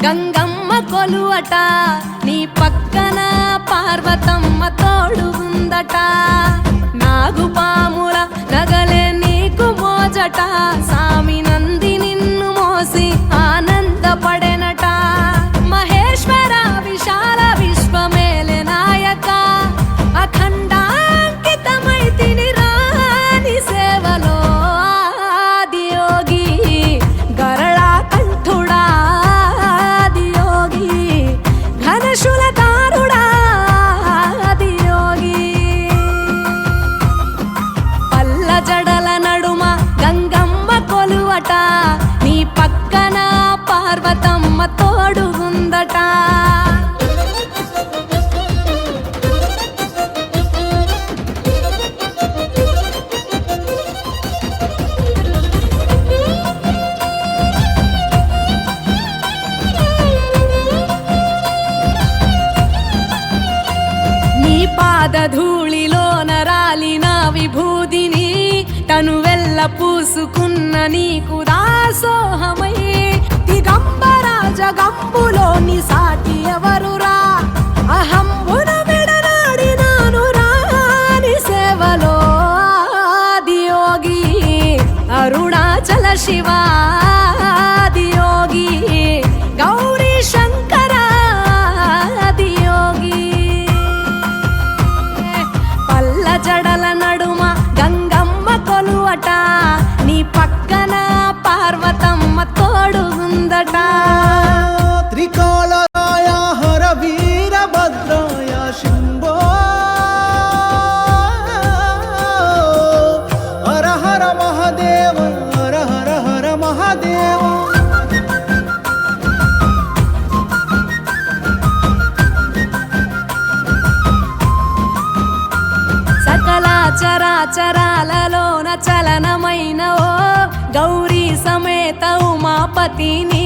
గంగమ్మ కొలువట నీ పక్కన పార్వతమ్మ తోడుగుందట నాగుపాముల నగలే నీకు మోజట సామి నంది నిన్ను మోసి ఆనందపడెనట మహేశ్వర విశాల విశ్వమేలే నాయక అఖండాంకితమైతిని రాని సేవలో ఆదియోగి గరళా కంఠుడా ఆదియోగి ఘనశూలధారుడా ఆదియోగి పల్ల జడల నడుమ గంగమ్మ కొలువట నీ పక్కన పార్వతమ్మ తోడుగుందట పాదధూళిలోన రాలిన విభూదిని తనువెల్ల పూసుకున్న నీకు దాసోహమై దిగంబర జగంబులోని సాటి ఎవరురా అహంబున విడనాడినాను రాని సేవలో ఆదియోగి అరుణాచల శివ ఆదియోగి గౌరీ శంకర ఆదియోగి జడల నడుమ గంగమ్మ కొలువట నీ పక్కన పార్వతమ్మ తోడుగుందట త్రికాలరాయ హర వీరభద్రాయ శంభో హర హర మహాదేవ హర హర హర మహాదేవ చరాచరాలలోన చలనమైన ఓ గౌరీ సమేత ఉమాపతి నీ